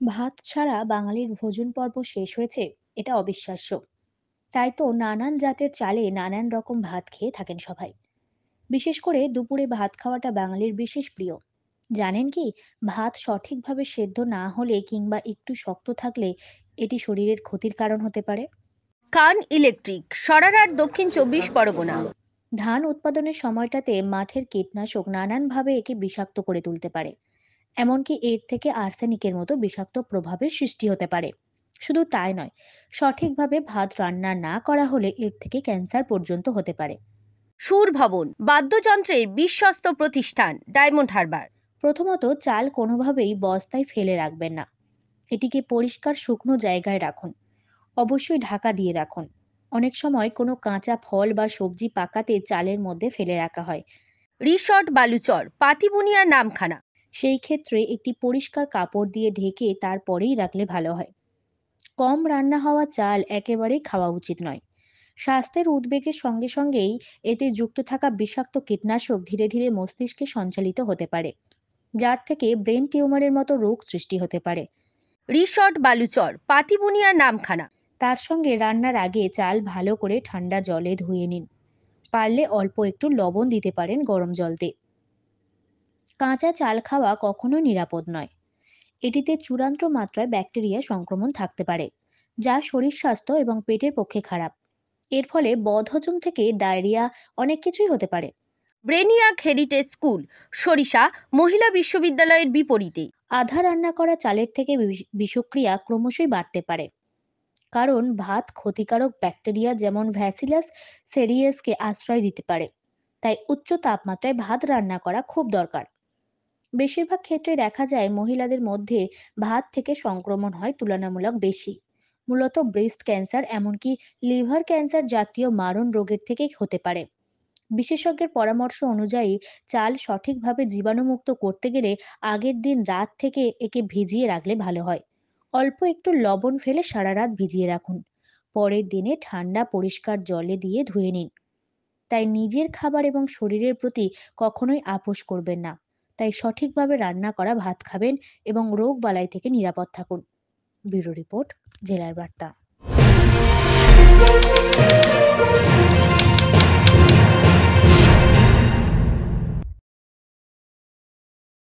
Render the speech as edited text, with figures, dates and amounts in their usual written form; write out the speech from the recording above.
ভাত ছাড়া বাঙালির ভোজন পর্ব শেষ হয়েছে, এটা অবিশ্বাস্য। তাই তো নানান জাতের চালে নানান রকম ভাত খেয়ে থাকেন সবাই। বিশেষ করে দুপুরে ভাত খাওয়াটা বাঙালির বিশেষ প্রিয়। জানেন কি, ভাত সঠিকভাবে সেদ্ধ না হলে কিংবা একটু শক্ত থাকলে এটি শরীরের ক্ষতির কারণ হতে পারে। কান ইলেকট্রিক সরারহাট দক্ষিণ 24 পরগনা। ধান উৎপাদনের সময়টাতে মাঠের কীটনাশক নানানভাবে একে বিষাক্ত করে তুলতে পারে। এমনকি এর থেকে আর্সেনিকের মতো বিষাক্ত প্রভাবের সৃষ্টি হতে পারে। শুধু তাই নয়, সঠিকভাবে ভাত রান্না না করা হলে এর থেকে ক্যান্সার পর্যন্ত হতে পারে। সুর ভবন বাদ্যযন্ত্রের বিশ্বস্ত প্রতিষ্ঠান, ডায়মন্ড হারবার। প্রথমত, চাল কোনোভাবেই বস্তায় ফেলে রাখবেন না। এটিকে পরিষ্কার শুকনো জায়গায় রাখুন। অবশ্যই ঢাকা দিয়ে রাখুন। অনেক সময় কোনো কাঁচা ফল বা সবজি পাকাতে চালের মধ্যে ফেলে রাখা হয়। রিসর্ট বালুচর পাতিবুনিয়া নামখানা। সেই ক্ষেত্রে একটি পরিষ্কার কাপড় দিয়ে ঢেকে তারপরেই রাখলে ভালো হয়। কম রান্না হওয়া চাল একেবারেই খাওয়া উচিত নয়। স্বাস্থ্যের উদ্বেগের সঙ্গে সঙ্গেই এতে যুক্ত থাকা বিষাক্ত কীটনাশক ধীরে ধীরে মস্তিষ্কে সঞ্চালিত হতে পারে, যার থেকে ব্রেন টিউমারের মতো রোগ সৃষ্টি হতে পারে। রিসর্ট বালুচর পাতিবুনিয়া নামখানা। তার সঙ্গে রান্নার আগে চাল ভালো করে ঠান্ডা জলে ধুয়ে নিন। পারলে অল্প একটু লবণ দিতে পারেন গরম জলতে। কাঁচা চাল খাওয়া কখনোই নিরাপদ নয়। এটিতে চূড়ান্ত মাত্রায় ব্যাকটেরিয়া সংক্রমণ থাকতে পারে, যা শরীর স্বাস্থ্য এবং পেটের পক্ষে খারাপ। এর ফলে বদহজম থেকে ডায়রিয়া, অনেক কিছুই হতে পারে। ব্রেনিয়াক হেরিটেজ স্কুল সরিষা মহিলা বিশ্ববিদ্যালয়ের বিপরীতে। আধা রান্না করা চালের থেকে বিষক্রিয়া ক্রমশই বাড়তে পারে, কারণ ভাত ক্ষতিকারক ব্যাকটেরিয়া যেমন ভ্যাসিলাস সেরিয়াসকে আশ্রয় দিতে পারে। তাই উচ্চ তাপমাত্রায় ভাত রান্না করা খুব দরকার। বেশিরভাগ ক্ষেত্রে দেখা যায় মহিলাদের মধ্যে ভাত থেকে সংক্রমণ হয় তুলনামূলক বেশি। মূলত ব্রেস্ট ক্যান্সার, এমনকি লিভার ক্যান্সার জাতীয় মারণ রোগের থেকে হতে পারে। বিশেষজ্ঞের পরামর্শ অনুযায়ী চাল সঠিকভাবে জীবাণুমুক্ত করতে গেলে আগের দিন রাত থেকে একে ভিজিয়ে রাখলে ভালো হয়। অল্প একটু লবণ ফেলে সারা রাত ভিজিয়ে রাখুন। পরের দিনে ঠান্ডা পরিষ্কার জলে দিয়ে ধুয়ে নিন। তাই নিজের খাবার এবং শরীরের প্রতি কখনোই আপোষ করবেন না। তাই সঠিকভাবে রান্না করা ভাত খাবেন এবং রোগ বালাই থেকে নিরাপদ থাকুন। ব্যুরো রিপোর্ট, জেলার বার্তা।